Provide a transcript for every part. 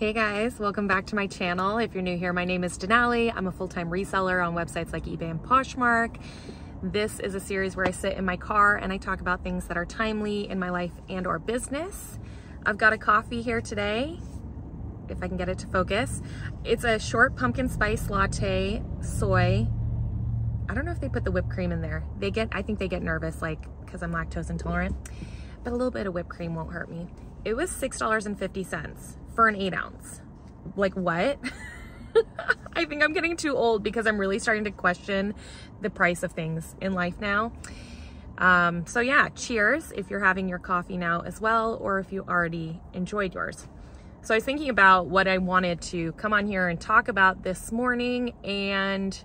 Hey guys, welcome back to my channel. If you're new here, my name is Denali. I'm a full-time reseller on websites like eBay and Poshmark. This is a series where I sit in my car and I talk about things that are timely in my life and or business. I've got a coffee here today, if I can get it to focus. It's a short pumpkin spice latte, soy. I don't know if they put the whipped cream in there. I think they get nervous, like, because I'm lactose intolerant, but a little bit of whipped cream won't hurt me. It was $6.50 for an 8 ounce. Like, what? I think I'm getting too old because I'm really starting to question the price of things in life now. So yeah, cheers if you're having your coffee now as well, or if you already enjoyed yours. So I was thinking about what I wanted to come on here and talk about this morning, and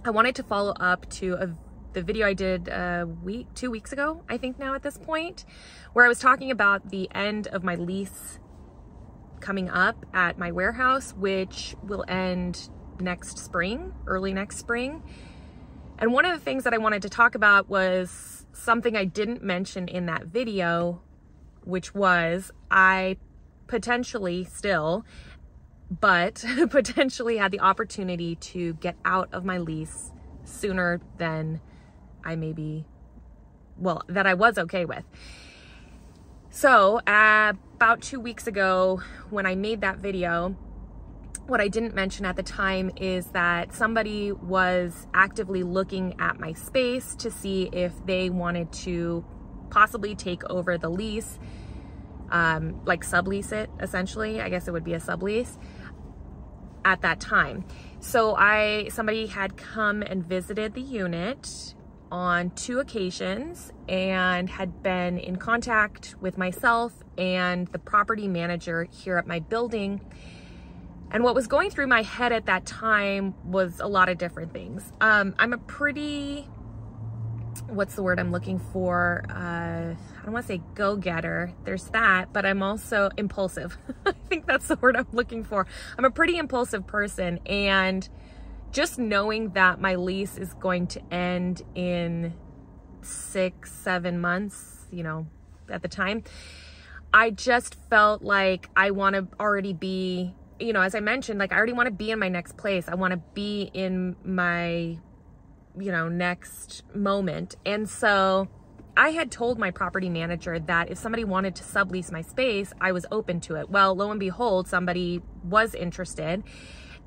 I wanted to follow up to the video I did 2 weeks ago, I think now at this point, where I was talking about the end of my lease coming up at my warehouse, which will end next spring, early next spring. And one of the things that I wanted to talk about was something I didn't mention in that video, which was I potentially still, but potentially had the opportunity to get out of my lease sooner than I that I was okay with. So about 2 weeks ago when I made that video, what I didn't mention at the time is that somebody was actively looking at my space to see if they wanted to possibly take over the lease, like sublease it, essentially. I guess it would be a sublease at that time. So somebody had come and visited the unit on 2 occasions and had been in contact with myself and the property manager here at my building. And what was going through my head at that time was a lot of different things. I'm a pretty, what's the word I'm looking for? I don't want to say go-getter. There's that, but I'm also impulsive. I think that's the word I'm looking for. I'm a pretty impulsive person, and just knowing that my lease is going to end in 6-7 months, you know, at the time, I just felt like I want to already be, you know, as I mentioned, like I already want to be in my next place. I want to be in my, you know, next moment. And so I had told my property manager that if somebody wanted to sublease my space, I was open to it. Well, lo and behold, somebody was interested.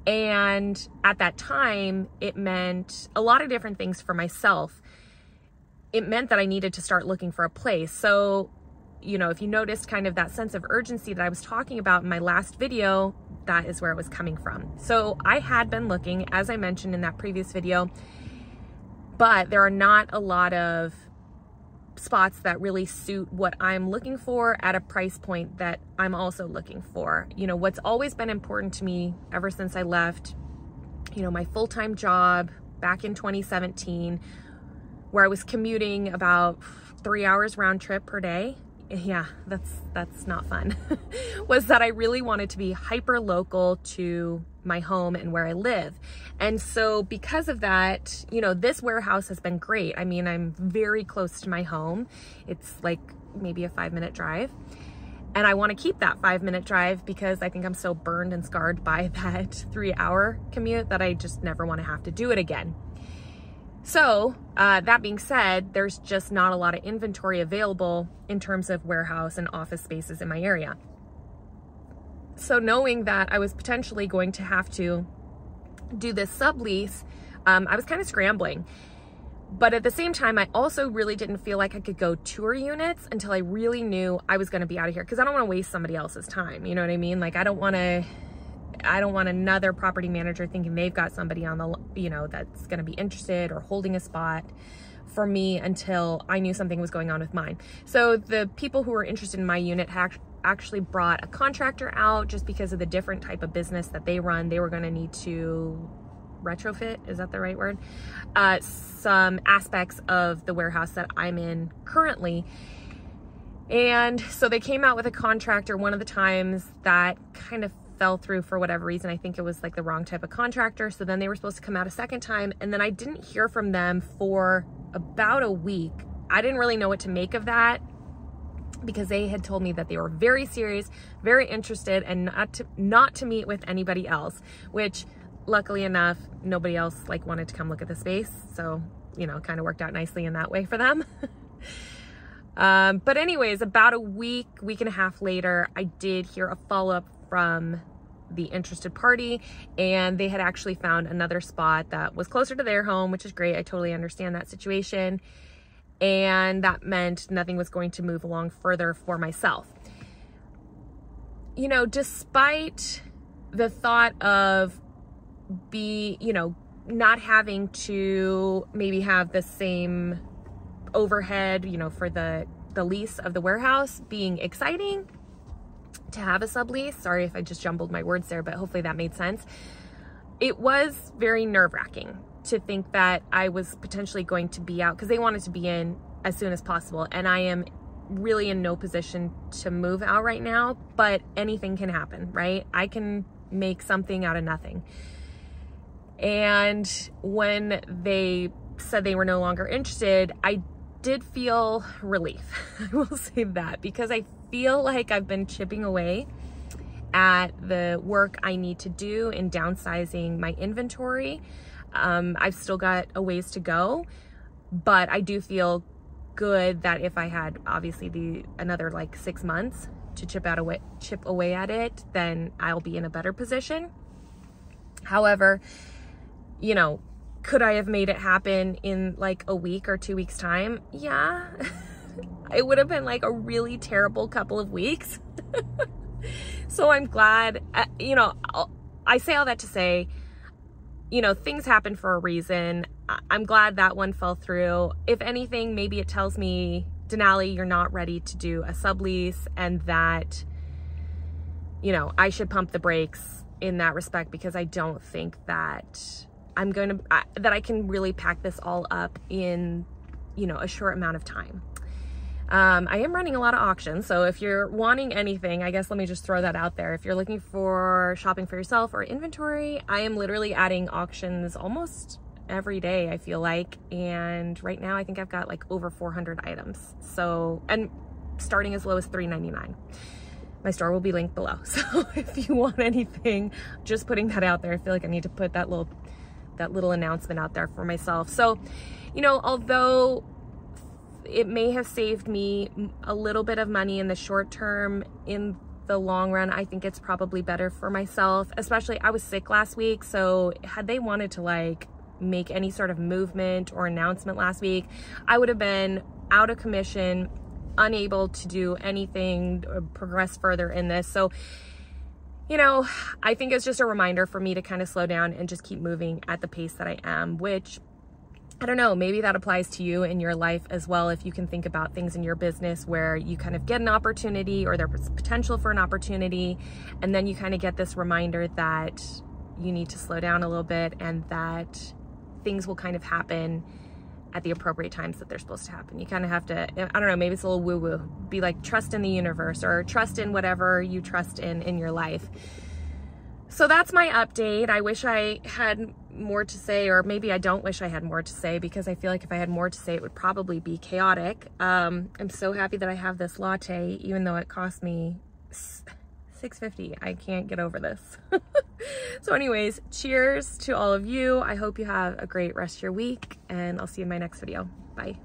And at that time, it meant a lot of different things for myself. It meant that I needed to start looking for a place. So, you know, if you noticed kind of that sense of urgency that I was talking about in my last video, that is where it was coming from. So I had been looking, as I mentioned in that previous video, but there are not a lot of spots that really suit what I'm looking for at a price point that I'm also looking for. You know, what's always been important to me ever since I left, you know, my full-time job back in 2017, where I was commuting about 3 hours round trip per day. Yeah, that's not fun. Was that I really wanted to be hyper local to my home and where I live. And so because of that, you know, this warehouse has been great. I mean, I'm very close to my home. It's like maybe a 5-minute drive. And I want to keep that 5-minute drive because I think I'm so burned and scarred by that 3-hour commute that I just never want to have to do it again. So that being said, there's just not a lot of inventory available in terms of warehouse and office spaces in my area. So knowing that I was potentially going to have to do this sublease, I was kind of scrambling. But at the same time, I also really didn't feel like I could go tour units until I really knew I was going to be out of here, because I don't want to waste somebody else's time. You know what I mean? Like, I don't want another property manager thinking they've got somebody on the, you know, that's going to be interested or holding a spot for me until I knew something was going on with mine. So the people who were interested in my unit actually brought a contractor out just because of the different type of business that they run. They were going to need to retrofit, is that the right word? Some aspects of the warehouse that I'm in currently. And so they came out with a contractor one of the times that kind of fell through for whatever reason. I think it was like the wrong type of contractor. So then they were supposed to come out a second time, and then I didn't hear from them for about a week. I didn't really know what to make of that. because they had told me that they were very serious, very interested, and not to meet with anybody else, which luckily enough, nobody else like wanted to come look at the space. So, you know, kind of worked out nicely in that way for them. But anyways, about a week and a half later, I did hear a follow-up from the interested party, and they had actually found another spot that was closer to their home, which is great. I totally understand that situation. And that meant nothing was going to move along further for myself. You know, despite the thought of not having to maybe have the same overhead, you know, for the lease of the warehouse being exciting to have a sublease. Sorry if I just jumbled my words there, but hopefully that made sense. It was very nerve-wracking to think that I was potentially going to be out, because they wanted to be in as soon as possible. And I am really in no position to move out right now, but anything can happen, right? I can make something out of nothing. And when they said they were no longer interested, I did feel relief. I will say that, because I feel like I've been chipping away at the work I need to do in downsizing my inventory. I've still got a ways to go, but I do feel good that if I had obviously another like 6 months to chip away at it, then I'll be in a better position. However, you know, could I have made it happen in like a week or 2 weeks time? Yeah, it would have been like a really terrible couple of weeks. So I'm glad, you know, I say all that to say, you know, things happen for a reason. I'm glad that one fell through. If anything, maybe it tells me, Denali, you're not ready to do a sublease, and that, you know, I should pump the brakes in that respect, because I don't think that that I can really pack this all up in, you know, a short amount of time. I am running a lot of auctions, so if you're wanting anything, I guess let me just throw that out there. If you're looking for shopping for yourself or inventory, I am literally adding auctions almost every day, I feel like. And right now I think I've got like over 400 items. So, and starting as low as $3.99. My store will be linked below. So if you want anything, just putting that out there. I feel like I need to put that little announcement out there for myself. So, you know, although it may have saved me a little bit of money in the short term, in the long run, I think it's probably better for myself. Especially, I was sick last week, so had they wanted to like make any sort of movement or announcement last week, I would have been out of commission, unable to do anything or progress further in this. So, you know, I think it's just a reminder for me to kind of slow down and just keep moving at the pace that I am, which, I don't know, maybe that applies to you in your life as well. If you can think about things in your business where you kind of get an opportunity, or there's potential for an opportunity, and then you kind of get this reminder that you need to slow down a little bit, and that things will kind of happen at the appropriate times that they're supposed to happen. You kind of have to, I don't know, maybe it's a little woo-woo, be like, trust in the universe, or trust in whatever you trust in your life. So that's my update. I wish I had more to say, or maybe I don't wish I had more to say, because I feel like if I had more to say, it would probably be chaotic. I'm so happy that I have this latte, even though it cost me $6.50. I can't get over this. So anyways, cheers to all of you. I hope you have a great rest of your week, and I'll see you in my next video. Bye.